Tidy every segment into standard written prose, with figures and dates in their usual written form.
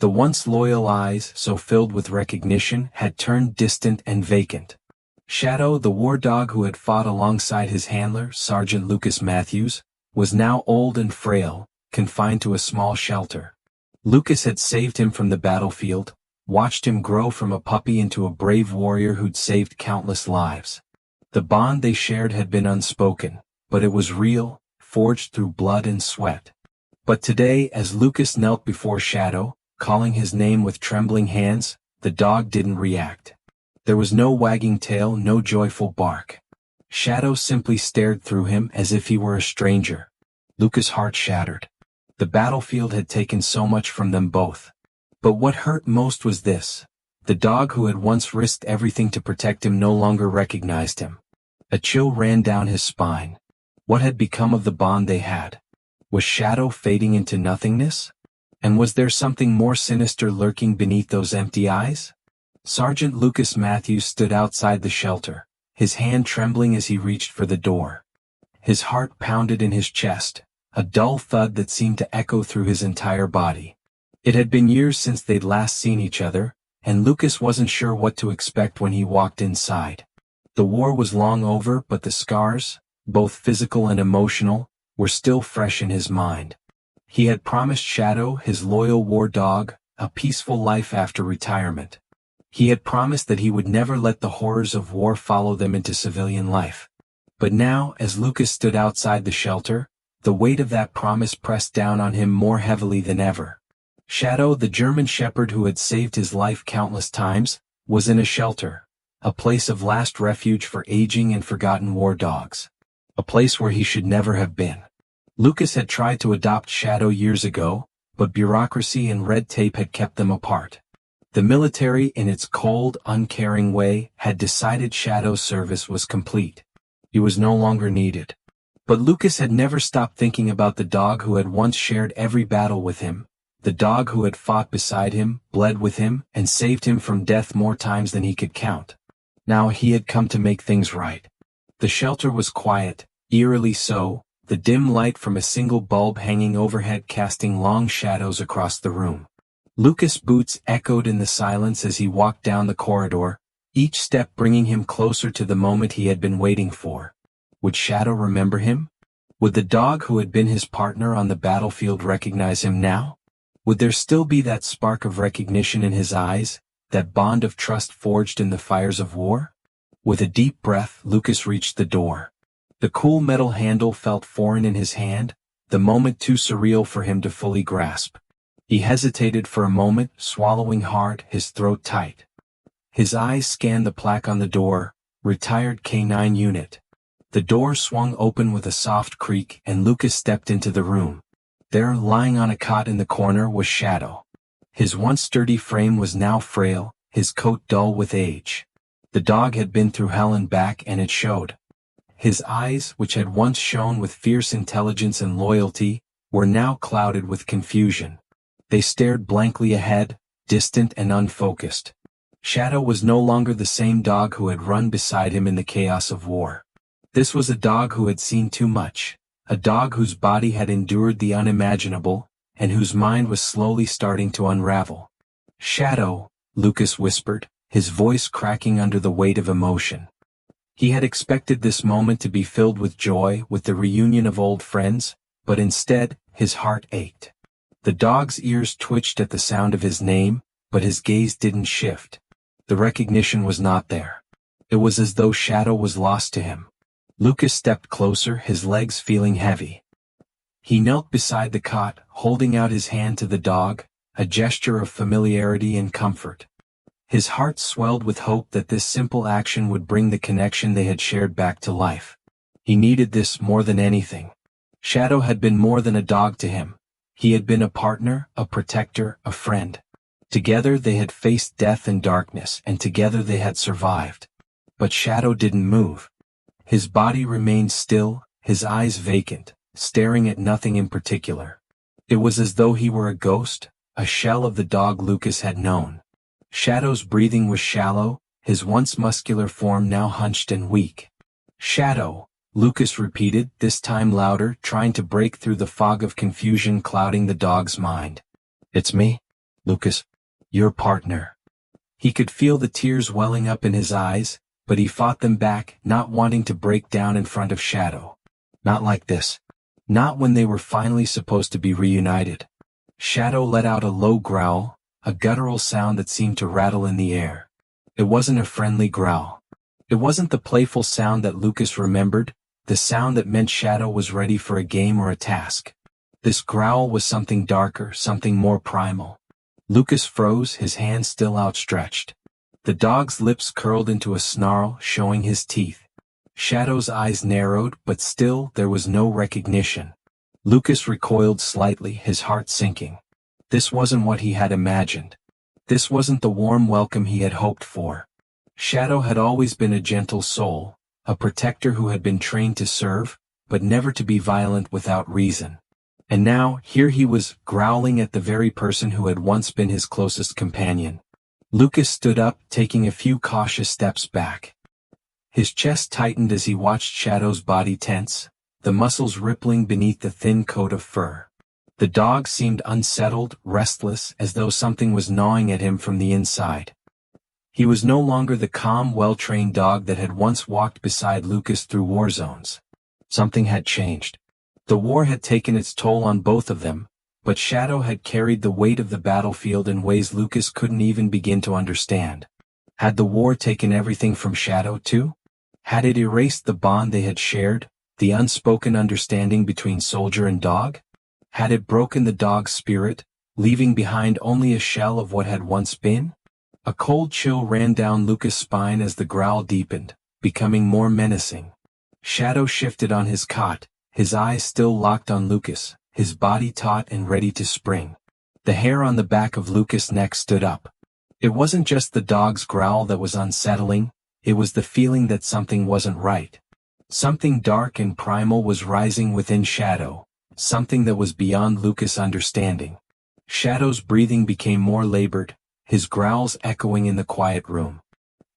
The once loyal eyes, so filled with recognition, had turned distant and vacant. Shadow, the war dog who had fought alongside his handler, Sergeant Lucas Matthews, was now old and frail, confined to a small shelter. Lucas had saved him from the battlefield, watched him grow from a puppy into a brave warrior who'd saved countless lives. The bond they shared had been unspoken, but it was real, forged through blood and sweat. But today, as Lucas knelt before Shadow, calling his name with trembling hands, the dog didn't react. There was no wagging tail, no joyful bark. Shadow simply stared through him as if he were a stranger. Lucas' heart shattered. The battlefield had taken so much from them both. But what hurt most was this. The dog who had once risked everything to protect him no longer recognized him. A chill ran down his spine. What had become of the bond they had? Was Shadow fading into nothingness? And was there something more sinister lurking beneath those empty eyes? Sergeant Lucas Matthews stood outside the shelter, his hand trembling as he reached for the door. His heart pounded in his chest, a dull thud that seemed to echo through his entire body. It had been years since they'd last seen each other, and Lucas wasn't sure what to expect when he walked inside. The war was long over, but the scars, both physical and emotional, were still fresh in his mind. He had promised Shadow, his loyal war dog, a peaceful life after retirement. He had promised that he would never let the horrors of war follow them into civilian life. But now, as Lucas stood outside the shelter, the weight of that promise pressed down on him more heavily than ever. Shadow, the German shepherd who had saved his life countless times, was in a shelter, a place of last refuge for aging and forgotten war dogs. A place where he should never have been. Lucas had tried to adopt Shadow years ago, but bureaucracy and red tape had kept them apart. The military, in its cold, uncaring way, had decided Shadow's service was complete. He was no longer needed. But Lucas had never stopped thinking about the dog who had once shared every battle with him, the dog who had fought beside him, bled with him, and saved him from death more times than he could count. Now he had come to make things right. The shelter was quiet, eerily so, the dim light from a single bulb hanging overhead casting long shadows across the room. Lucas' boots echoed in the silence as he walked down the corridor, each step bringing him closer to the moment he had been waiting for. Would Shadow remember him? Would the dog who had been his partner on the battlefield recognize him now? Would there still be that spark of recognition in his eyes, that bond of trust forged in the fires of war? With a deep breath, Lucas reached the door. The cool metal handle felt foreign in his hand, the moment too surreal for him to fully grasp. He hesitated for a moment, swallowing hard, his throat tight. His eyes scanned the plaque on the door, Retired Canine Unit. The door swung open with a soft creak and Lucas stepped into the room. There, lying on a cot in the corner, was Shadow. His once sturdy frame was now frail, his coat dull with age. The dog had been through hell and back, and it showed. His eyes, which had once shone with fierce intelligence and loyalty, were now clouded with confusion. They stared blankly ahead, distant and unfocused. Shadow was no longer the same dog who had run beside him in the chaos of war. This was a dog who had seen too much, a dog whose body had endured the unimaginable, and whose mind was slowly starting to unravel. "Shadow," Lucas whispered, his voice cracking under the weight of emotion. He had expected this moment to be filled with joy, with the reunion of old friends, but instead, his heart ached. The dog's ears twitched at the sound of his name, but his gaze didn't shift. The recognition was not there. It was as though Shadow was lost to him. Lucas stepped closer, his legs feeling heavy. He knelt beside the cot, holding out his hand to the dog, a gesture of familiarity and comfort. His heart swelled with hope that this simple action would bring the connection they had shared back to life. He needed this more than anything. Shadow had been more than a dog to him. He had been a partner, a protector, a friend. Together they had faced death and darkness, and together they had survived. But Shadow didn't move. His body remained still, his eyes vacant, staring at nothing in particular. It was as though he were a ghost, a shell of the dog Lucas had known. Shadow's breathing was shallow, his once muscular form now hunched and weak. "Shadow," Lucas repeated, this time louder, trying to break through the fog of confusion clouding the dog's mind. "It's me." Lucas, your partner. He could feel the tears welling up in his eyes, but he fought them back, not wanting to break down in front of Shadow. Not like this. Not when they were finally supposed to be reunited. Shadow let out a low growl, a guttural sound that seemed to rattle in the air. It wasn't a friendly growl. It wasn't the playful sound that Lucas remembered, the sound that meant Shadow was ready for a game or a task. This growl was something darker, something more primal. Lucas froze, his hand still outstretched. The dog's lips curled into a snarl, showing his teeth. Shadow's eyes narrowed, but still there was no recognition. Lucas recoiled slightly, his heart sinking. This wasn't what he had imagined. This wasn't the warm welcome he had hoped for. Shadow had always been a gentle soul, a protector who had been trained to serve, but never to be violent without reason. And now, here he was, growling at the very person who had once been his closest companion. Lucas stood up, taking a few cautious steps back. His chest tightened as he watched Shadow's body tense, the muscles rippling beneath the thin coat of fur. The dog seemed unsettled, restless, as though something was gnawing at him from the inside. He was no longer the calm, well-trained dog that had once walked beside Lucas through war zones. Something had changed. The war had taken its toll on both of them, but Shadow had carried the weight of the battlefield in ways Lucas couldn't even begin to understand. Had the war taken everything from Shadow too? Had it erased the bond they had shared, the unspoken understanding between soldier and dog? Had it broken the dog's spirit, leaving behind only a shell of what had once been? A cold chill ran down Lucas' spine as the growl deepened, becoming more menacing. Shadow shifted on his cot, his eyes still locked on Lucas, his body taut and ready to spring. The hair on the back of Lucas' neck stood up. It wasn't just the dog's growl that was unsettling, it was the feeling that something wasn't right. Something dark and primal was rising within Shadow, something that was beyond Lucas' understanding. Shadow's breathing became more labored, his growls echoing in the quiet room.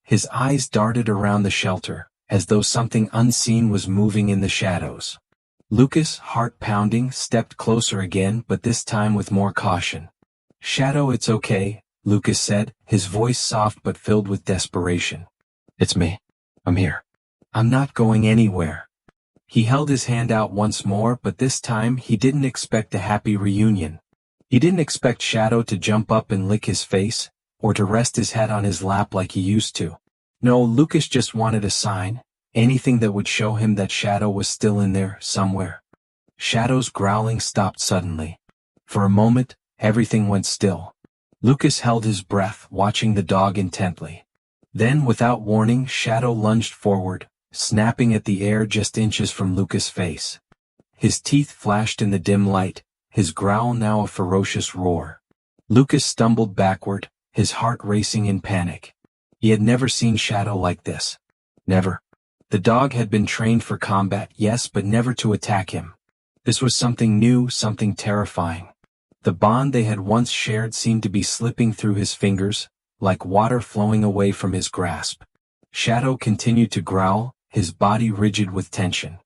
His eyes darted around the shelter, as though something unseen was moving in the shadows. Lucas, heart pounding, stepped closer again, but this time with more caution. "Shadow, it's okay," Lucas said, his voice soft but filled with desperation. "It's me. I'm here. I'm not going anywhere." He held his hand out once more, but this time he didn't expect a happy reunion. He didn't expect Shadow to jump up and lick his face, or to rest his head on his lap like he used to. No, Lucas just wanted a sign, anything that would show him that Shadow was still in there, somewhere. Shadow's growling stopped suddenly. For a moment, everything went still. Lucas held his breath, watching the dog intently. Then, without warning, Shadow lunged forward, snapping at the air just inches from Lucas' face. His teeth flashed in the dim light, his growl now a ferocious roar. Lucas stumbled backward, his heart racing in panic. He had never seen Shadow like this. Never. The dog had been trained for combat, yes, but never to attack him. This was something new, something terrifying. The bond they had once shared seemed to be slipping through his fingers, like water flowing away from his grasp. Shadow continued to growl, his body rigid with tension.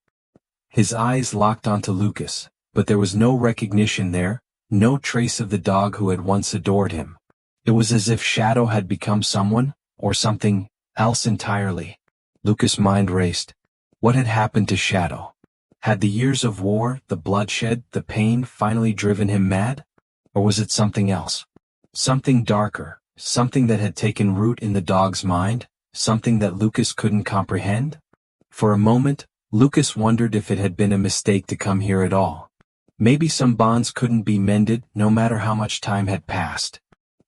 His eyes locked onto Lucas, but there was no recognition there, no trace of the dog who had once adored him. It was as if Shadow had become someone, or something, else entirely. Lucas' mind raced. What had happened to Shadow? Had the years of war, the bloodshed, the pain finally driven him mad? Or was it something else? Something darker, something that had taken root in the dog's mind, something that Lucas couldn't comprehend? For a moment, Lucas wondered if it had been a mistake to come here at all. Maybe some bonds couldn't be mended, no matter how much time had passed.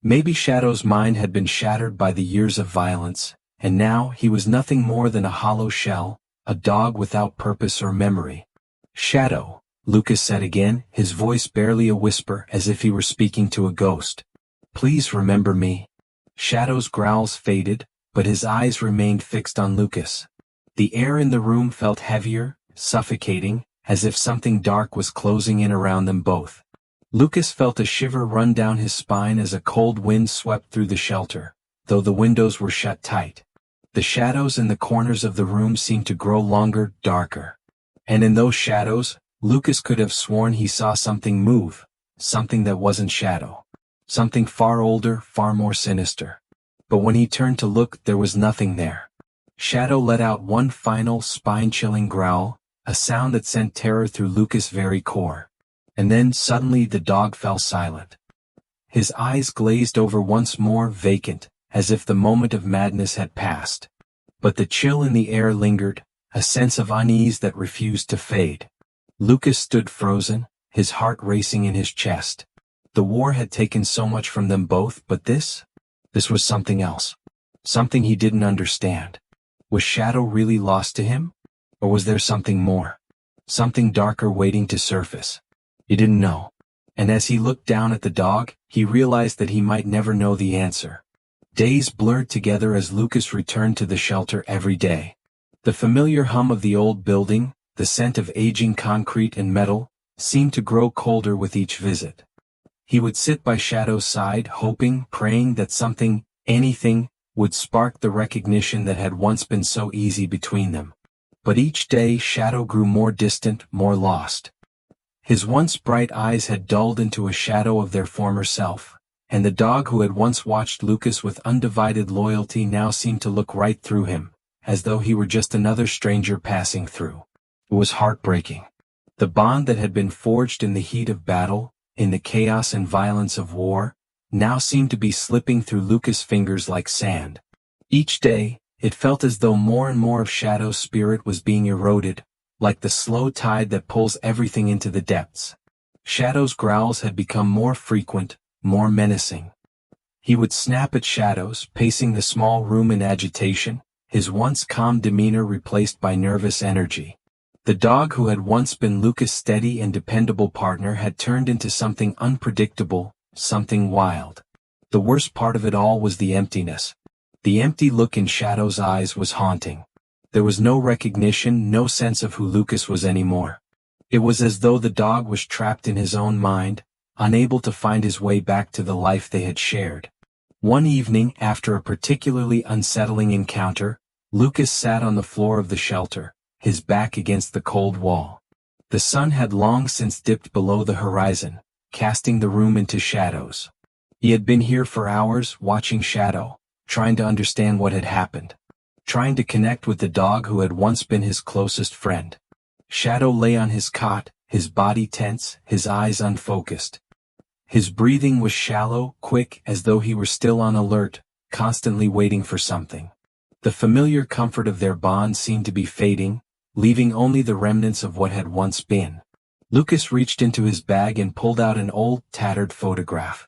Maybe Shadow's mind had been shattered by the years of violence, and now he was nothing more than a hollow shell, a dog without purpose or memory. "Shadow," Lucas said again, his voice barely a whisper, as if he were speaking to a ghost. "Please remember me." Shadow's growls faded, but his eyes remained fixed on Lucas. The air in the room felt heavier, suffocating, as if something dark was closing in around them both. Lucas felt a shiver run down his spine as a cold wind swept through the shelter, though the windows were shut tight. The shadows in the corners of the room seemed to grow longer, darker. And in those shadows, Lucas could have sworn he saw something move, something that wasn't Shadow. Something far older, far more sinister. But when he turned to look, there was nothing there. Shadow let out one final, spine-chilling growl, a sound that sent terror through Lucas' very core. And then, suddenly, the dog fell silent. His eyes glazed over once more, vacant, as if the moment of madness had passed. But the chill in the air lingered, a sense of unease that refused to fade. Lucas stood frozen, his heart racing in his chest. The war had taken so much from them both, but this was something else. Something he didn't understand. Was Shadow really lost to him? Or was there something more? Something darker waiting to surface? He didn't know. And as he looked down at the dog, he realized that he might never know the answer. Days blurred together as Lucas returned to the shelter every day. The familiar hum of the old building, the scent of aging concrete and metal, seemed to grow colder with each visit. He would sit by Shadow's side, hoping, praying that something, anything, would spark the recognition that had once been so easy between them. But each day Shadow grew more distant, more lost. His once bright eyes had dulled into a shadow of their former self, and the dog who had once watched Lucas with undivided loyalty now seemed to look right through him, as though he were just another stranger passing through. It was heartbreaking. The bond that had been forged in the heat of battle, in the chaos and violence of war, now seemed to be slipping through Lucas' fingers like sand. Each day, it felt as though more and more of Shadow's spirit was being eroded, like the slow tide that pulls everything into the depths. Shadow's growls had become more frequent, more menacing. He would snap at Shadows, pacing the small room in agitation, his once calm demeanor replaced by nervous energy. The dog who had once been Lucas' steady and dependable partner had turned into something unpredictable, something wild. The worst part of it all was the emptiness. The empty look in Shadow's eyes was haunting. There was no recognition, no sense of who Lucas was anymore. It was as though the dog was trapped in his own mind, unable to find his way back to the life they had shared. One evening, after a particularly unsettling encounter, Lucas sat on the floor of the shelter, his back against the cold wall. The sun had long since dipped below the horizon, casting the room into shadows. He had been here for hours, watching Shadow, trying to understand what had happened. Trying to connect with the dog who had once been his closest friend. Shadow lay on his cot, his body tense, his eyes unfocused. His breathing was shallow, quick, as though he were still on alert, constantly waiting for something. The familiar comfort of their bond seemed to be fading, leaving only the remnants of what had once been. Lucas reached into his bag and pulled out an old, tattered photograph.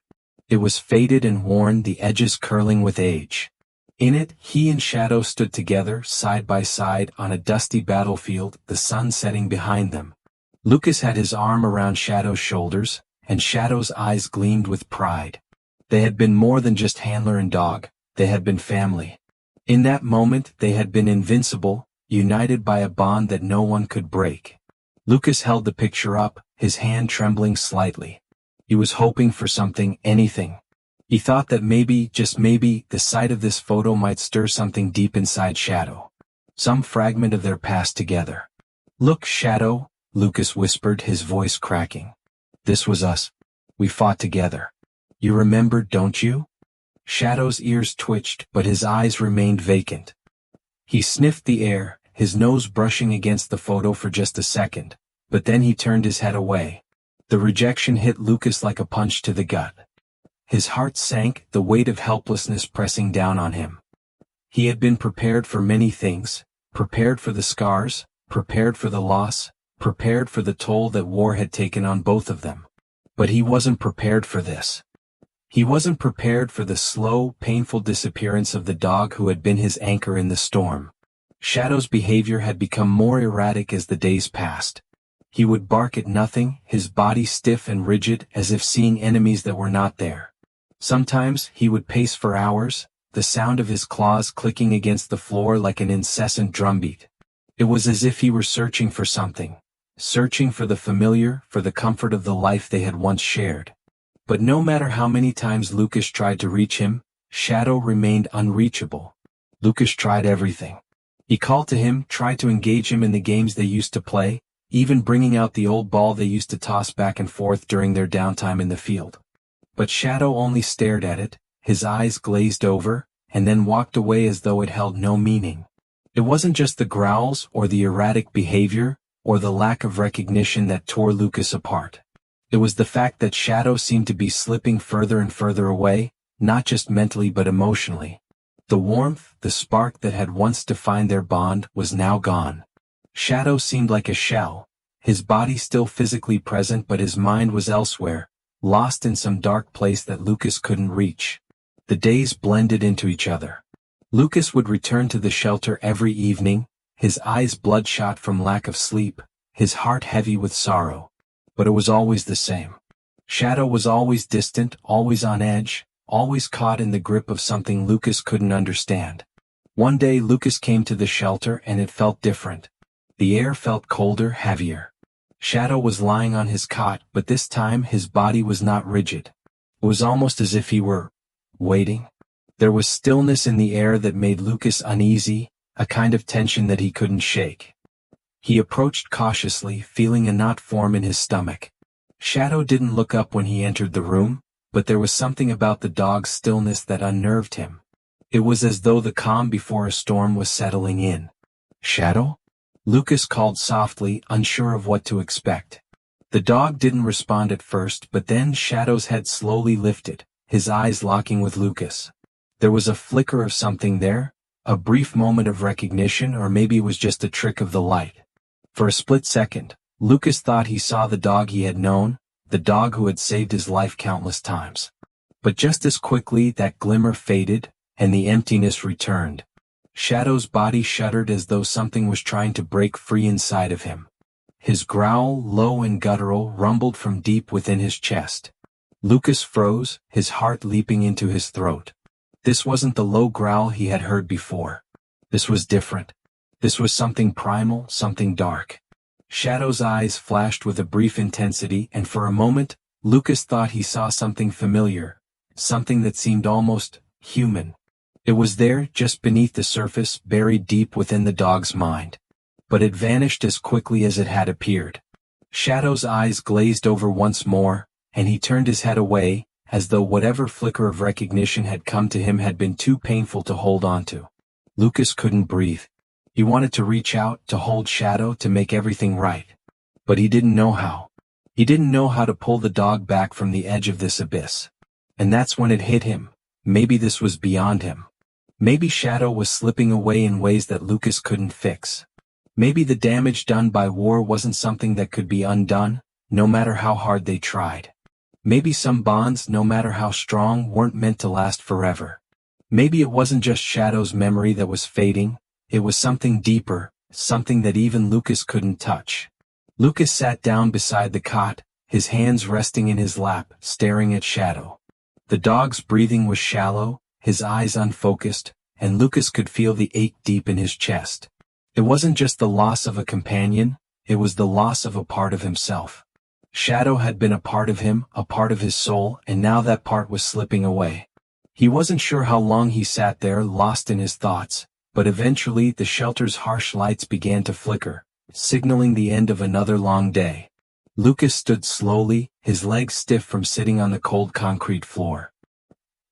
It was faded and worn, the edges curling with age. In it, he and Shadow stood together, side by side, on a dusty battlefield, the sun setting behind them. Lucas had his arm around Shadow's shoulders, and Shadow's eyes gleamed with pride. They had been more than just handler and dog, they had been family. In that moment, they had been invincible, united by a bond that no one could break. Lucas held the picture up, his hand trembling slightly. He was hoping for something, anything. He thought that maybe, just maybe, the sight of this photo might stir something deep inside Shadow. Some fragment of their past together. "Look, Shadow," Lucas whispered, his voice cracking. "This was us. We fought together. You remember, don't you?" Shadow's ears twitched, but his eyes remained vacant. He sniffed the air, his nose brushing against the photo for just a second, but then he turned his head away. The rejection hit Lucas like a punch to the gut. His heart sank, the weight of helplessness pressing down on him. He had been prepared for many things, prepared for the scars, prepared for the loss, prepared for the toll that war had taken on both of them. But he wasn't prepared for this. He wasn't prepared for the slow, painful disappearance of the dog who had been his anchor in the storm. Shadow's behavior had become more erratic as the days passed. He would bark at nothing, his body stiff and rigid, as if seeing enemies that were not there. Sometimes, he would pace for hours, the sound of his claws clicking against the floor like an incessant drumbeat. It was as if he were searching for something, searching for the familiar, for the comfort of the life they had once shared. But no matter how many times Lucas tried to reach him, Shadow remained unreachable. Lucas tried everything. He called to him, tried to engage him in the games they used to play, even bringing out the old ball they used to toss back and forth during their downtime in the field. But Shadow only stared at it, his eyes glazed over, and then walked away as though it held no meaning. It wasn't just the growls or the erratic behavior, or the lack of recognition that tore Lucas apart. It was the fact that Shadow seemed to be slipping further and further away, not just mentally but emotionally. The warmth, the spark that had once defined their bond, was now gone. Shadow seemed like a shell, his body still physically present but his mind was elsewhere, lost in some dark place that Lucas couldn't reach. The days blended into each other. Lucas would return to the shelter every evening, his eyes bloodshot from lack of sleep, his heart heavy with sorrow. But it was always the same. Shadow was always distant, always on edge, always caught in the grip of something Lucas couldn't understand. One day Lucas came to the shelter and it felt different. The air felt colder, heavier. Shadow was lying on his cot, but this time his body was not rigid. It was almost as if he were waiting. There was stillness in the air that made Lucas uneasy, a kind of tension that he couldn't shake. He approached cautiously, feeling a knot form in his stomach. Shadow didn't look up when he entered the room, but there was something about the dog's stillness that unnerved him. It was as though the calm before a storm was settling in. "Shadow?" Lucas called softly, unsure of what to expect. The dog didn't respond at first, but then Shadow's head slowly lifted, his eyes locking with Lucas. There was a flicker of something there, a brief moment of recognition, or maybe it was just a trick of the light. For a split second, Lucas thought he saw the dog he had known, the dog who had saved his life countless times. But just as quickly that glimmer faded, and the emptiness returned. Shadow's body shuddered as though something was trying to break free inside of him. His growl, low and guttural, rumbled from deep within his chest. Lucas froze, his heart leaping into his throat. This wasn't the low growl he had heard before. This was different. This was something primal, something dark. Shadow's eyes flashed with a brief intensity, and for a moment, Lucas thought he saw something familiar, something that seemed almost human. It was there, just beneath the surface, buried deep within the dog's mind. But it vanished as quickly as it had appeared. Shadow's eyes glazed over once more, and he turned his head away, as though whatever flicker of recognition had come to him had been too painful to hold on to. Lucas couldn't breathe. He wanted to reach out, to hold Shadow, to make everything right. But he didn't know how. He didn't know how to pull the dog back from the edge of this abyss. And that's when it hit him. Maybe this was beyond him. Maybe Shadow was slipping away in ways that Lucas couldn't fix. Maybe the damage done by war wasn't something that could be undone, no matter how hard they tried. Maybe some bonds, no matter how strong, weren't meant to last forever. Maybe it wasn't just Shadow's memory that was fading, it was something deeper, something that even Lucas couldn't touch. Lucas sat down beside the cot, his hands resting in his lap, staring at Shadow. The dog's breathing was shallow, his eyes unfocused, and Lucas could feel the ache deep in his chest. It wasn't just the loss of a companion, it was the loss of a part of himself. Shadow had been a part of him, a part of his soul, and now that part was slipping away. He wasn't sure how long he sat there, lost in his thoughts, but eventually the shelter's harsh lights began to flicker, signaling the end of another long day. Lucas stood slowly, his legs stiff from sitting on the cold concrete floor.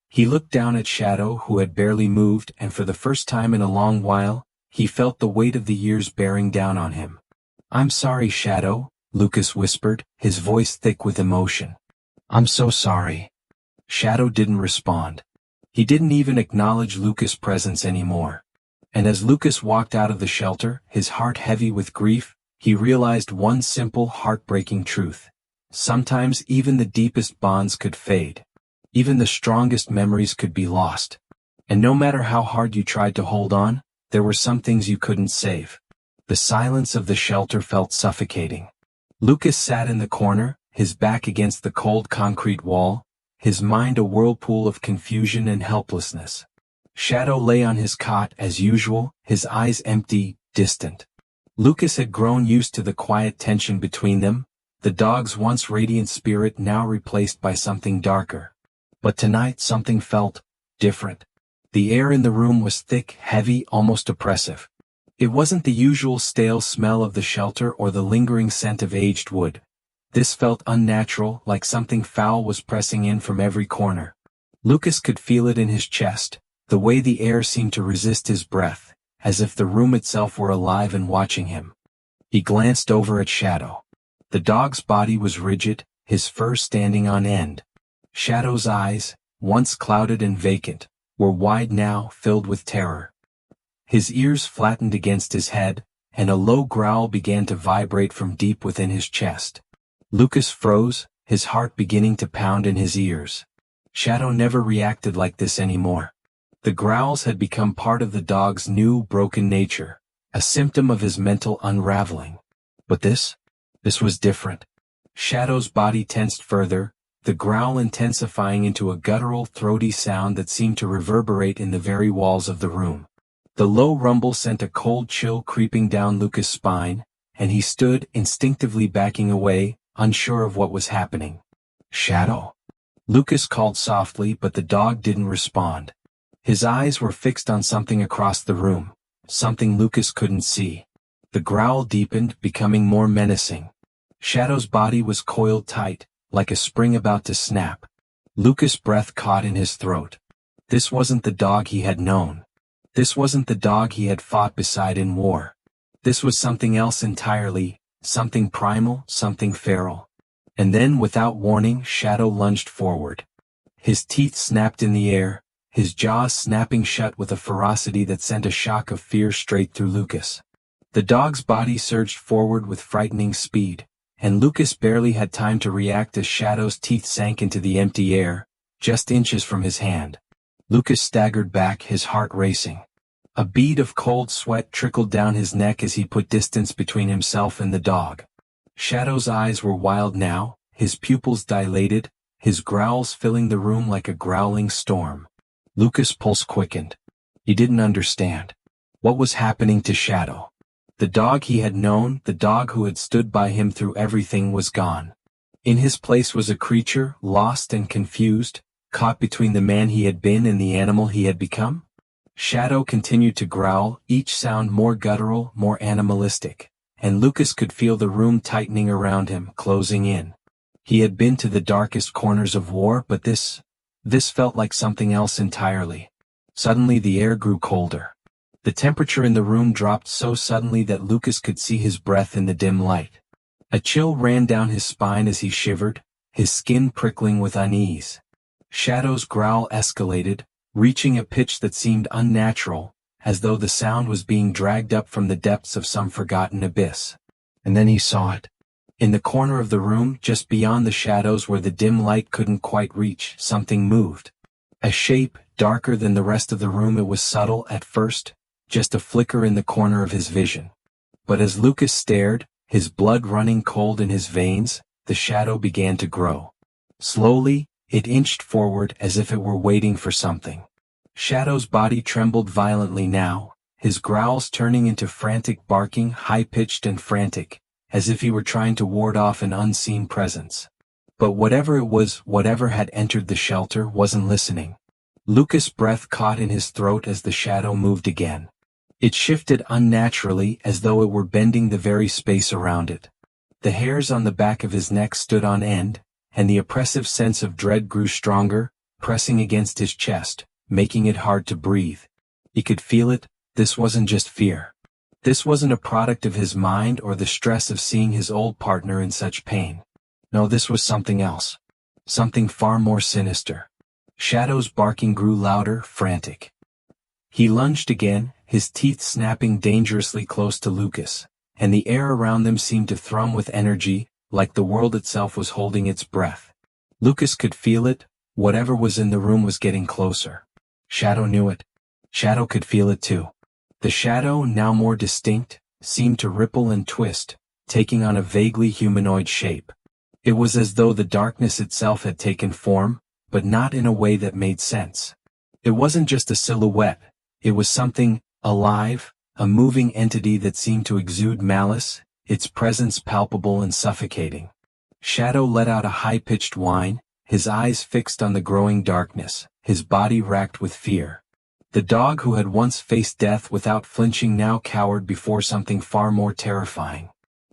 He looked down at Shadow, who had barely moved, and for the first time in a long while, he felt the weight of the years bearing down on him. "I'm sorry, Shadow," Lucas whispered, his voice thick with emotion. "I'm so sorry." Shadow didn't respond. He didn't even acknowledge Lucas' presence anymore. And as Lucas walked out of the shelter, his heart heavy with grief, he realized one simple, heartbreaking truth. Sometimes even the deepest bonds could fade. Even the strongest memories could be lost. And no matter how hard you tried to hold on, there were some things you couldn't save. The silence of the shelter felt suffocating. Lucas sat in the corner, his back against the cold concrete wall, his mind a whirlpool of confusion and helplessness. Shadow lay on his cot as usual, his eyes empty, distant. Lucas had grown used to the quiet tension between them, the dog's once radiant spirit now replaced by something darker. But tonight something felt different. The air in the room was thick, heavy, almost oppressive. It wasn't the usual stale smell of the shelter or the lingering scent of aged wood. This felt unnatural, like something foul was pressing in from every corner. Lucas could feel it in his chest, the way the air seemed to resist his breath, as if the room itself were alive and watching him. He glanced over at Shadow. The dog's body was rigid, his fur standing on end. Shadow's eyes, once clouded and vacant, were wide now, filled with terror. His ears flattened against his head, and a low growl began to vibrate from deep within his chest. Lucas froze, his heart beginning to pound in his ears. Shadow never reacted like this anymore. The growls had become part of the dog's new, broken nature, a symptom of his mental unraveling. But this was different. Shadow's body tensed further, the growl intensifying into a guttural, throaty sound that seemed to reverberate in the very walls of the room. The low rumble sent a cold chill creeping down Lucas' spine, and he stood, instinctively backing away, unsure of what was happening. "Shadow?" Lucas called softly, but the dog didn't respond. His eyes were fixed on something across the room, something Lucas couldn't see. The growl deepened, becoming more menacing. Shadow's body was coiled tight, like a spring about to snap. Lucas' breath caught in his throat. This wasn't the dog he had known. This wasn't the dog he had fought beside in war. This was something else entirely, something primal, something feral. And then, without warning, Shadow lunged forward. His teeth snapped in the air, his jaws snapping shut with a ferocity that sent a shock of fear straight through Lucas. The dog's body surged forward with frightening speed, and Lucas barely had time to react as Shadow's teeth sank into the empty air, just inches from his hand. Lucas staggered back, his heart racing. A bead of cold sweat trickled down his neck as he put distance between himself and the dog. Shadow's eyes were wild now, his pupils dilated, his growls filling the room like a growling storm. Lucas' pulse quickened. He didn't understand. What was happening to Shadow? The dog he had known, the dog who had stood by him through everything, was gone. In his place was a creature, lost and confused, caught between the man he had been and the animal he had become. Shadow continued to growl, each sound more guttural, more animalistic, and Lucas could feel the room tightening around him, closing in. He had been to the darkest corners of war, but this felt like something else entirely. Suddenly the air grew colder. The temperature in the room dropped so suddenly that Lucas could see his breath in the dim light. A chill ran down his spine as he shivered, his skin prickling with unease. Shadow's growl escalated, reaching a pitch that seemed unnatural, as though the sound was being dragged up from the depths of some forgotten abyss. And then he saw it. In the corner of the room, just beyond the shadows where the dim light couldn't quite reach, something moved. A shape, darker than the rest of the room. It was subtle at first, just a flicker in the corner of his vision. But as Lucas stared, his blood running cold in his veins, the shadow began to grow. Slowly, it inched forward as if it were waiting for something. Shadow's body trembled violently now, his growls turning into frantic barking, high-pitched and frantic, as if he were trying to ward off an unseen presence. But whatever it was, whatever had entered the shelter, wasn't listening. Lucas' breath caught in his throat as the shadow moved again. It shifted unnaturally, as though it were bending the very space around it. The hairs on the back of his neck stood on end, and the oppressive sense of dread grew stronger, pressing against his chest, making it hard to breathe. He could feel it. This wasn't just fear. This wasn't a product of his mind or the stress of seeing his old partner in such pain. No, this was something else. Something far more sinister. Shadow's barking grew louder, frantic. He lunged again, his teeth snapping dangerously close to Lucas, and the air around them seemed to thrum with energy, like the world itself was holding its breath. Lucas could feel it. Whatever was in the room was getting closer. Shadow knew it. Shadow could feel it too. The shadow, now more distinct, seemed to ripple and twist, taking on a vaguely humanoid shape. It was as though the darkness itself had taken form, but not in a way that made sense. It wasn't just a silhouette. It was something alive, a moving entity that seemed to exude malice, its presence palpable and suffocating. Shadow let out a high-pitched whine, his eyes fixed on the growing darkness, his body racked with fear. The dog who had once faced death without flinching now cowered before something far more terrifying.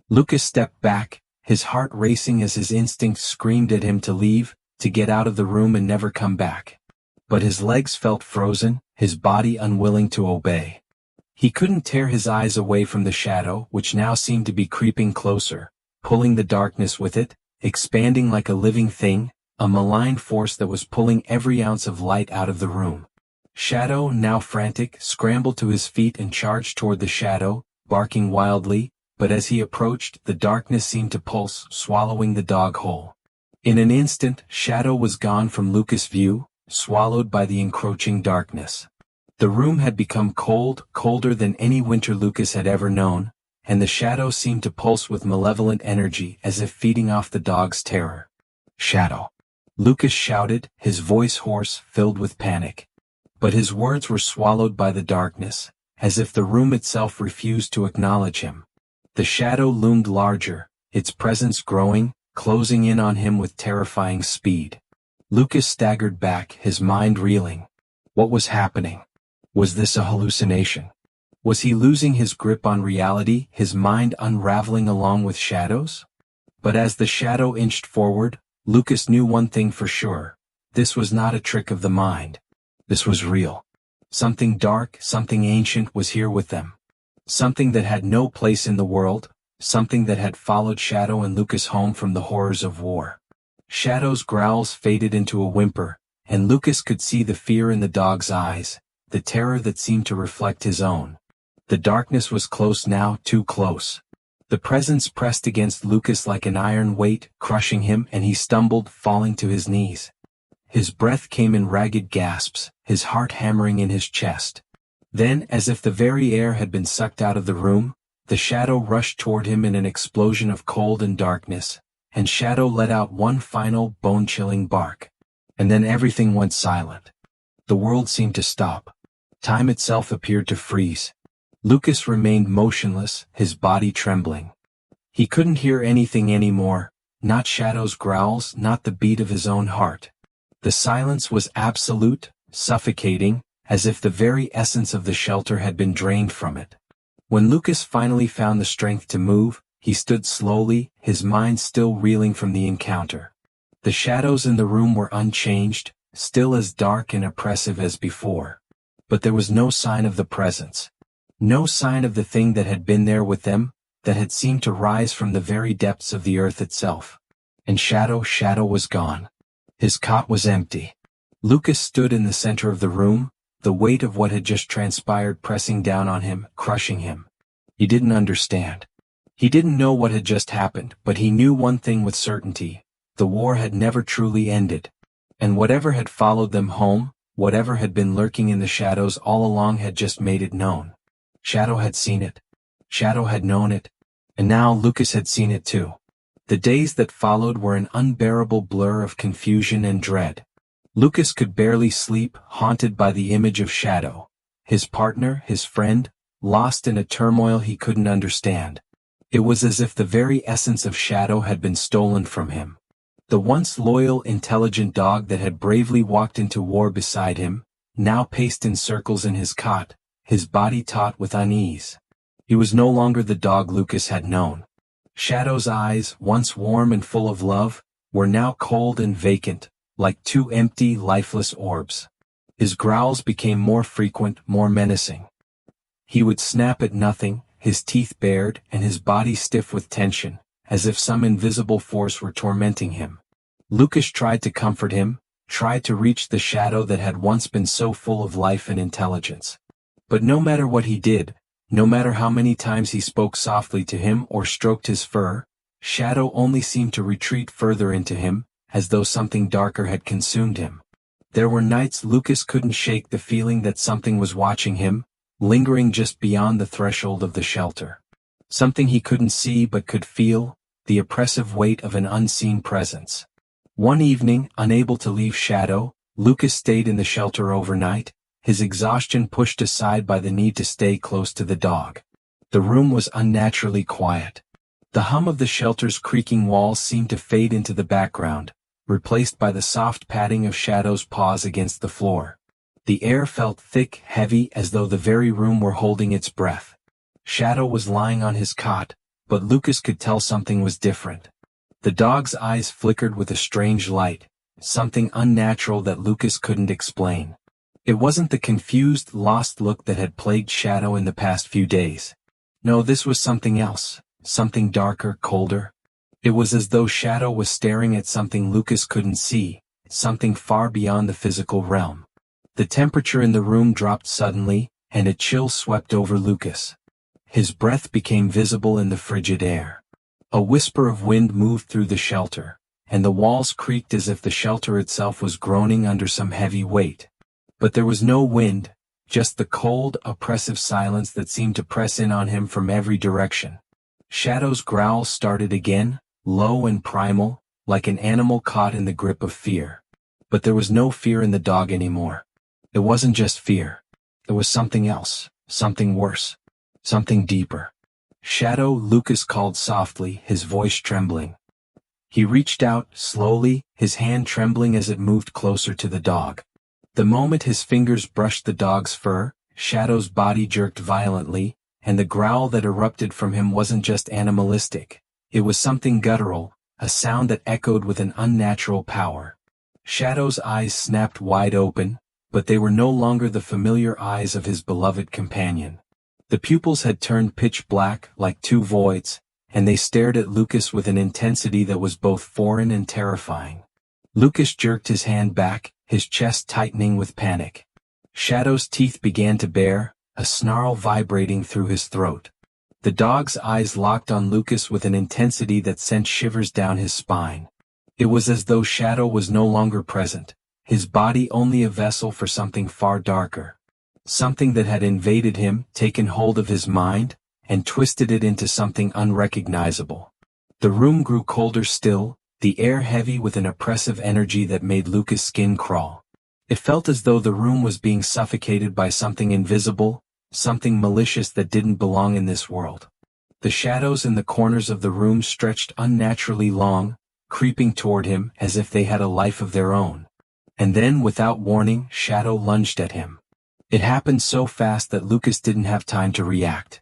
Lucas stepped back, his heart racing as his instincts screamed at him to leave, to get out of the room and never come back. But his legs felt frozen, his body unwilling to obey. He couldn't tear his eyes away from the shadow, which now seemed to be creeping closer, pulling the darkness with it, expanding like a living thing, a malign force that was pulling every ounce of light out of the room. Shadow, now frantic, scrambled to his feet and charged toward the shadow, barking wildly, but as he approached, the darkness seemed to pulse, swallowing the dog whole. In an instant, Shadow was gone from Lucas' view, swallowed by the encroaching darkness. The room had become cold, colder than any winter Lucas had ever known, and the shadow seemed to pulse with malevolent energy as if feeding off the dog's terror. "Shadow!" Lucas shouted, his voice hoarse, filled with panic. But his words were swallowed by the darkness, as if the room itself refused to acknowledge him. The shadow loomed larger, its presence growing, closing in on him with terrifying speed. Lucas staggered back, his mind reeling. What was happening? Was this a hallucination? Was he losing his grip on reality, his mind unraveling along with Shadow's? But as the shadow inched forward, Lucas knew one thing for sure. This was not a trick of the mind. This was real. Something dark, something ancient was here with them. Something that had no place in the world, something that had followed Shadow and Lucas home from the horrors of war. Shadow's growls faded into a whimper, and Lucas could see the fear in the dog's eyes, the terror that seemed to reflect his own. The darkness was close now, too close. The presence pressed against Lucas like an iron weight, crushing him, and he stumbled, falling to his knees. His breath came in ragged gasps, his heart hammering in his chest. Then, as if the very air had been sucked out of the room, the shadow rushed toward him in an explosion of cold and darkness, and Shadow let out one final, bone-chilling bark. And then everything went silent. The world seemed to stop. Time itself appeared to freeze. Lucas remained motionless, his body trembling. He couldn't hear anything anymore, not Shadow's growls, not the beat of his own heart. The silence was absolute, suffocating, as if the very essence of the shelter had been drained from it. When Lucas finally found the strength to move, he stood slowly, his mind still reeling from the encounter. The shadows in the room were unchanged, still as dark and oppressive as before. But there was no sign of the presence. No sign of the thing that had been there with them, that had seemed to rise from the very depths of the earth itself. And Shadow was gone. His cot was empty. Lucas stood in the center of the room, the weight of what had just transpired pressing down on him, crushing him. He didn't understand. He didn't know what had just happened, but he knew one thing with certainty. The war had never truly ended. And whatever had followed them home, whatever had been lurking in the shadows all along had just made it known. Shadow had seen it. Shadow had known it. And now Lucas had seen it too. The days that followed were an unbearable blur of confusion and dread. Lucas could barely sleep, haunted by the image of Shadow, his partner, his friend, lost in a turmoil he couldn't understand. It was as if the very essence of Shadow had been stolen from him. The once loyal, intelligent dog that had bravely walked into war beside him, now paced in circles in his cot, his body taut with unease. He was no longer the dog Lucas had known. Shadow's eyes, once warm and full of love, were now cold and vacant, like two empty, lifeless orbs. His growls became more frequent, more menacing. He would snap at nothing, his teeth bared and his body stiff with tension, as if some invisible force were tormenting him. Lucas tried to comfort him, tried to reach the Shadow that had once been so full of life and intelligence. But no matter what he did, no matter how many times he spoke softly to him or stroked his fur, Shadow only seemed to retreat further into him, as though something darker had consumed him. There were nights Lucas couldn't shake the feeling that something was watching him, lingering just beyond the threshold of the shelter. Something he couldn't see but could feel, the oppressive weight of an unseen presence. One evening, unable to leave Shadow, Lucas stayed in the shelter overnight, his exhaustion pushed aside by the need to stay close to the dog. The room was unnaturally quiet. The hum of the shelter's creaking walls seemed to fade into the background, replaced by the soft padding of Shadow's paws against the floor. The air felt thick, heavy, as though the very room were holding its breath. Shadow was lying on his cot, but Lucas could tell something was different. The dog's eyes flickered with a strange light, something unnatural that Lucas couldn't explain. It wasn't the confused, lost look that had plagued Shadow in the past few days. No, this was something else, something darker, colder. It was as though Shadow was staring at something Lucas couldn't see, something far beyond the physical realm. The temperature in the room dropped suddenly, and a chill swept over Lucas. His breath became visible in the frigid air. A whisper of wind moved through the shelter, and the walls creaked as if the shelter itself was groaning under some heavy weight. But there was no wind, just the cold, oppressive silence that seemed to press in on him from every direction. Shadow's growl started again, low and primal, like an animal caught in the grip of fear. But there was no fear in the dog anymore. It wasn't just fear. There was something else, something worse, something deeper. Shadow, Lucas called softly, his voice trembling. He reached out, slowly, his hand trembling as it moved closer to the dog. The moment his fingers brushed the dog's fur, Shadow's body jerked violently, and the growl that erupted from him wasn't just animalistic. It was something guttural, a sound that echoed with an unnatural power. Shadow's eyes snapped wide open, but they were no longer the familiar eyes of his beloved companion. The pupils had turned pitch black, like two voids, and they stared at Lucas with an intensity that was both foreign and terrifying. Lucas jerked his hand back, his chest tightening with panic. Shadow's teeth began to bare, a snarl vibrating through his throat. The dog's eyes locked on Lucas with an intensity that sent shivers down his spine. It was as though Shadow was no longer present, his body only a vessel for something far darker. Something that had invaded him, taken hold of his mind, and twisted it into something unrecognizable. The room grew colder still, the air heavy with an oppressive energy that made Lucas' skin crawl. It felt as though the room was being suffocated by something invisible, something malicious that didn't belong in this world. The shadows in the corners of the room stretched unnaturally long, creeping toward him as if they had a life of their own. And then, without warning, Shadow lunged at him. It happened so fast that Lucas didn't have time to react.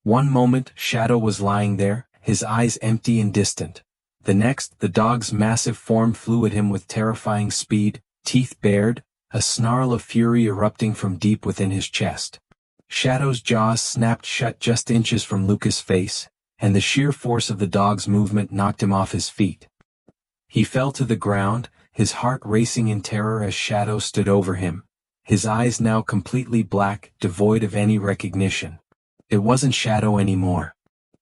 One moment, Shadow was lying there, his eyes empty and distant. The next, the dog's massive form flew at him with terrifying speed, teeth bared, a snarl of fury erupting from deep within his chest. Shadow's jaws snapped shut just inches from Lucas' face, and the sheer force of the dog's movement knocked him off his feet. He fell to the ground, his heart racing in terror as Shadow stood over him, his eyes now completely black, devoid of any recognition. It wasn't Shadow anymore.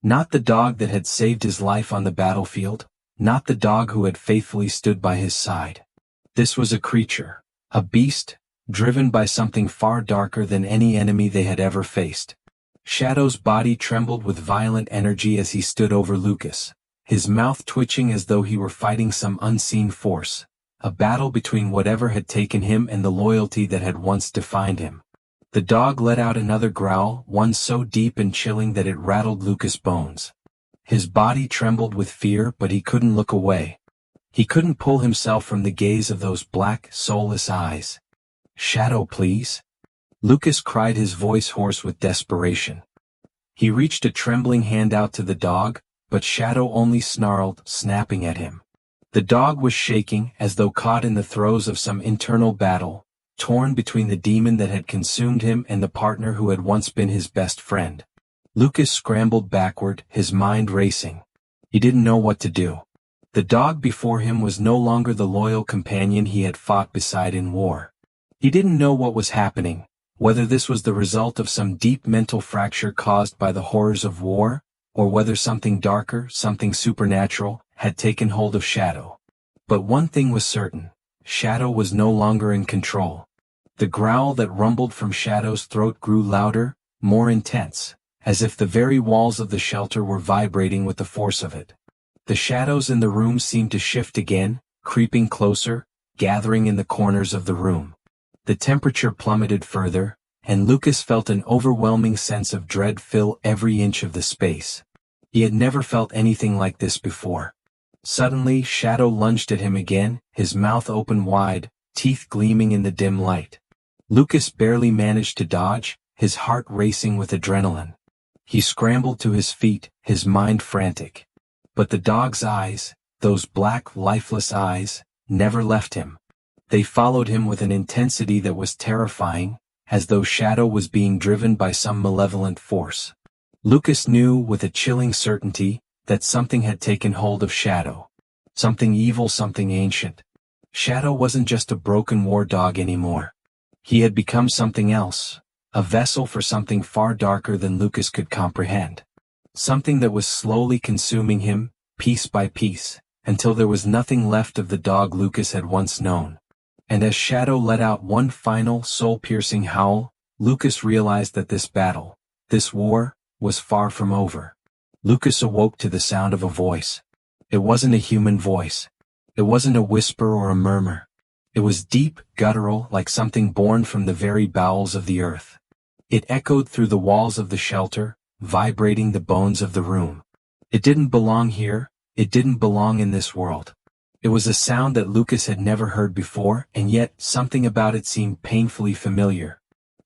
Not the dog that had saved his life on the battlefield, not the dog who had faithfully stood by his side. This was a creature, a beast, driven by something far darker than any enemy they had ever faced. Shadow's body trembled with violent energy as he stood over Lucas, his mouth twitching as though he were fighting some unseen force, a battle between whatever had taken him and the loyalty that had once defined him. The dog let out another growl, one so deep and chilling that it rattled Lucas' bones. His body trembled with fear, but he couldn't look away. He couldn't pull himself from the gaze of those black, soulless eyes. "Shadow, please," Lucas cried, his voice hoarse with desperation. He reached a trembling hand out to the dog, but Shadow only snarled, snapping at him. The dog was shaking, as though caught in the throes of some internal battle, torn between the demon that had consumed him and the partner who had once been his best friend. Lucas scrambled backward, his mind racing. He didn't know what to do. The dog before him was no longer the loyal companion he had fought beside in war. He didn't know what was happening, whether this was the result of some deep mental fracture caused by the horrors of war, or whether something darker, something supernatural, had taken hold of Shadow. But one thing was certain: Shadow was no longer in control. The growl that rumbled from Shadow's throat grew louder, more intense, as if the very walls of the shelter were vibrating with the force of it. The shadows in the room seemed to shift again, creeping closer, gathering in the corners of the room. The temperature plummeted further, and Lucas felt an overwhelming sense of dread fill every inch of the space. He had never felt anything like this before. Suddenly, Shadow lunged at him again, his mouth open wide, teeth gleaming in the dim light. Lucas barely managed to dodge, his heart racing with adrenaline. He scrambled to his feet, his mind frantic. But the dog's eyes, those black, lifeless eyes, never left him. They followed him with an intensity that was terrifying, as though Shadow was being driven by some malevolent force. Lucas knew with a chilling certainty that something had taken hold of Shadow. Something evil, something ancient. Shadow wasn't just a broken war dog anymore. He had become something else, a vessel for something far darker than Lucas could comprehend. Something that was slowly consuming him, piece by piece, until there was nothing left of the dog Lucas had once known. And as Shadow let out one final, soul-piercing howl, Lucas realized that this battle, this war, was far from over. Lucas awoke to the sound of a voice. It wasn't a human voice. It wasn't a whisper or a murmur. It was deep, guttural, like something born from the very bowels of the earth. It echoed through the walls of the shelter, vibrating the bones of the room. It didn't belong here, it didn't belong in this world. It was a sound that Lucas had never heard before, and yet something about it seemed painfully familiar.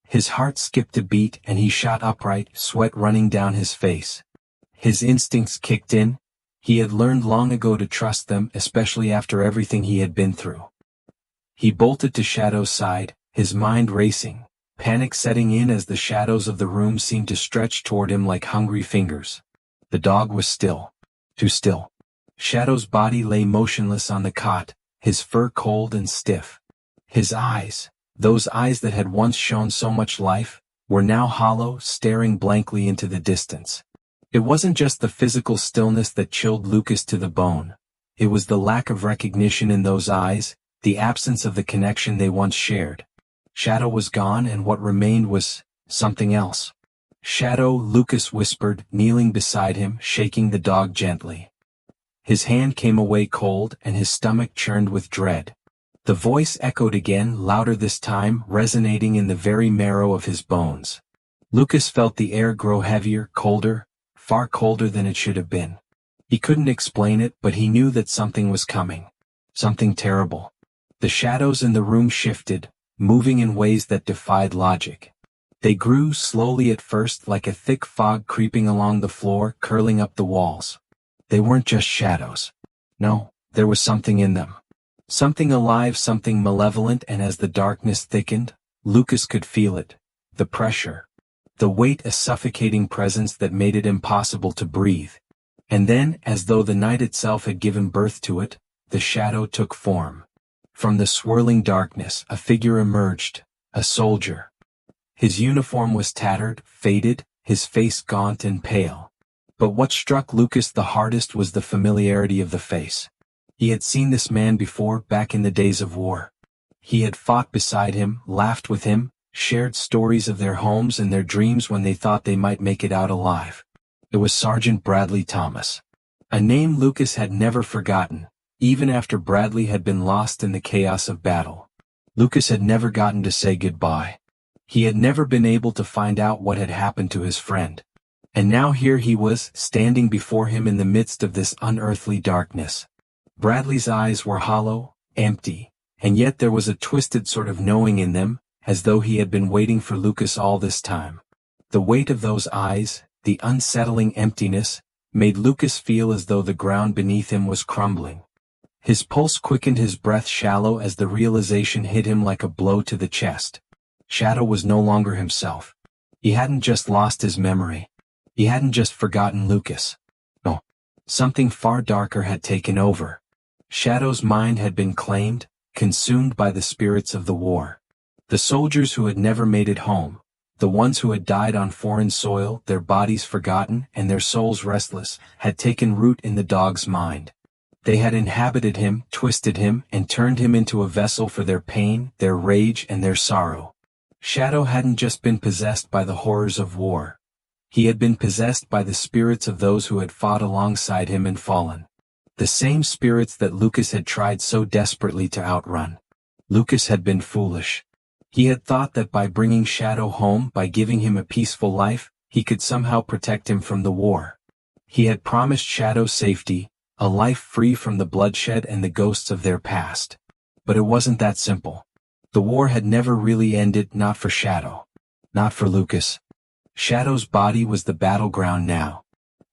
His heart skipped a beat and he shot upright, sweat running down his face. His instincts kicked in. He had learned long ago to trust them, especially after everything he had been through. He bolted to Shadow's side, his mind racing, panic setting in as the shadows of the room seemed to stretch toward him like hungry fingers. The dog was still. Too still. Shadow's body lay motionless on the cot, his fur cold and stiff. His eyes, those eyes that had once shown so much life, were now hollow, staring blankly into the distance. It wasn't just the physical stillness that chilled Lucas to the bone. It was the lack of recognition in those eyes, the absence of the connection they once shared. Shadow was gone and what remained was something else. Shadow, Lucas whispered, kneeling beside him, shaking the dog gently. His hand came away cold and his stomach churned with dread. The voice echoed again, louder this time, resonating in the very marrow of his bones. Lucas felt the air grow heavier, colder, far colder than it should have been. He couldn't explain it, but he knew that something was coming. Something terrible. The shadows in the room shifted, moving in ways that defied logic. They grew slowly at first, like a thick fog creeping along the floor, curling up the walls. They weren't just shadows. No, there was something in them. Something alive, something malevolent, and as the darkness thickened, Lucas could feel it. The pressure. The weight, a suffocating presence that made it impossible to breathe. And then, as though the night itself had given birth to it, the shadow took form. From the swirling darkness, a figure emerged, a soldier. His uniform was tattered, faded, his face gaunt and pale. But what struck Lucas the hardest was the familiarity of the face. He had seen this man before, back in the days of war. He had fought beside him, laughed with him, shared stories of their homes and their dreams when they thought they might make it out alive. It was Sergeant Bradley Thomas. A name Lucas had never forgotten, even after Bradley had been lost in the chaos of battle. Lucas had never gotten to say goodbye. He had never been able to find out what had happened to his friend. And now here he was, standing before him in the midst of this unearthly darkness. Bradley's eyes were hollow, empty, and yet there was a twisted sort of knowing in them, as though he had been waiting for Lucas all this time. The weight of those eyes, the unsettling emptiness, made Lucas feel as though the ground beneath him was crumbling. His pulse quickened, his breath shallow as the realization hit him like a blow to the chest. Shadow was no longer himself. He hadn't just lost his memory. He hadn't just forgotten Lucas. No. Something far darker had taken over. Shadow's mind had been claimed, consumed by the spirits of the war. The soldiers who had never made it home, the ones who had died on foreign soil, their bodies forgotten and their souls restless, had taken root in the dog's mind. They had inhabited him, twisted him, and turned him into a vessel for their pain, their rage, and their sorrow. Shadow hadn't just been possessed by the horrors of war. He had been possessed by the spirits of those who had fought alongside him and fallen. The same spirits that Lucas had tried so desperately to outrun. Lucas had been foolish. He had thought that by bringing Shadow home, by giving him a peaceful life, he could somehow protect him from the war. He had promised Shadow safety, a life free from the bloodshed and the ghosts of their past. But it wasn't that simple. The war had never really ended, not for Shadow. Not for Lucas. Shadow's body was the battleground now.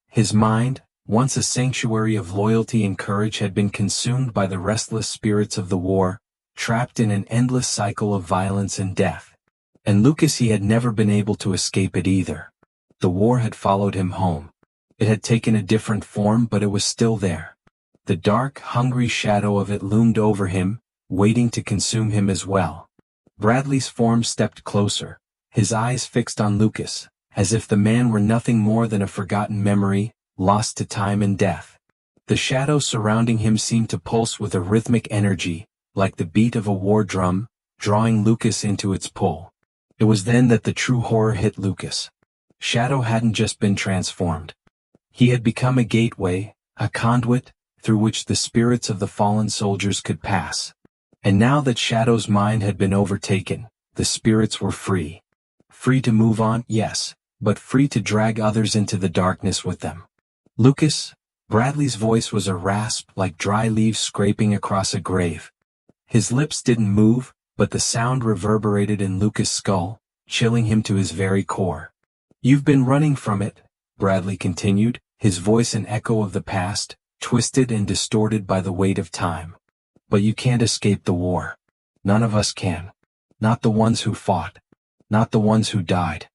His mind, Once a sanctuary of loyalty and courage had been consumed by the restless spirits of the war, trapped in an endless cycle of violence and death. And Lucas, he had never been able to escape it either. The war had followed him home. It had taken a different form, but it was still there. The dark, hungry shadow of it loomed over him, waiting to consume him as well. Bradley's form stepped closer, his eyes fixed on Lucas, as if the man were nothing more than a forgotten memory, lost to time and death. The shadow surrounding him seemed to pulse with a rhythmic energy, like the beat of a war drum, drawing Lucas into its pull. It was then that the true horror hit Lucas. Shadow hadn't just been transformed. He had become a gateway, a conduit, through which the spirits of the fallen soldiers could pass. And now that Shadow's mind had been overtaken, the spirits were free. Free to move on, yes, but free to drag others into the darkness with them. Lucas, Bradley's voice was a rasp like dry leaves scraping across a grave. His lips didn't move, but the sound reverberated in Lucas' skull, chilling him to his very core. "You've been running from it," Bradley continued, his voice an echo of the past, twisted and distorted by the weight of time. "But you can't escape the war. None of us can. Not the ones who fought. Not the ones who died.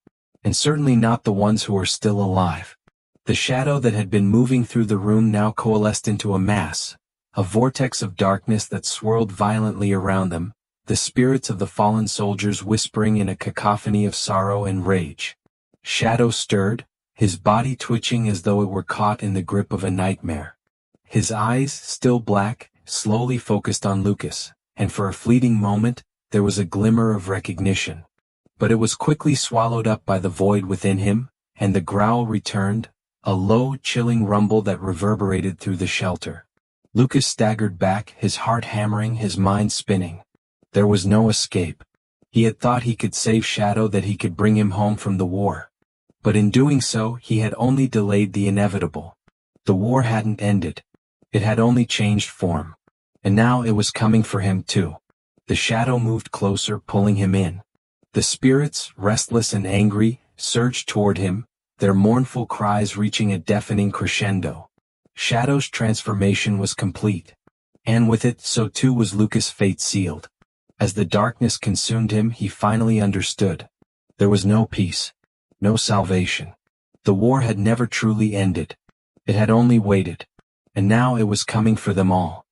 And certainly not the ones who are still alive." The shadow that had been moving through the room now coalesced into a mass, a vortex of darkness that swirled violently around them, the spirits of the fallen soldiers whispering in a cacophony of sorrow and rage. Shadow stirred, his body twitching as though it were caught in the grip of a nightmare. His eyes, still black, slowly focused on Lucas, and for a fleeting moment, there was a glimmer of recognition. But it was quickly swallowed up by the void within him, and the growl returned, a low, chilling rumble that reverberated through the shelter. Lucas staggered back, his heart hammering, his mind spinning. There was no escape. He had thought he could save Shadow, that he could bring him home from the war. But in doing so, he had only delayed the inevitable. The war hadn't ended. It had only changed form. And now it was coming for him too. The shadow moved closer, pulling him in. The spirits, restless and angry, surged toward him, their mournful cries reaching a deafening crescendo. Shadow's transformation was complete. And with it, so too was Lucas' fate sealed. As the darkness consumed him, he finally understood. There was no peace. No salvation. The war had never truly ended. It had only waited. And now it was coming for them all.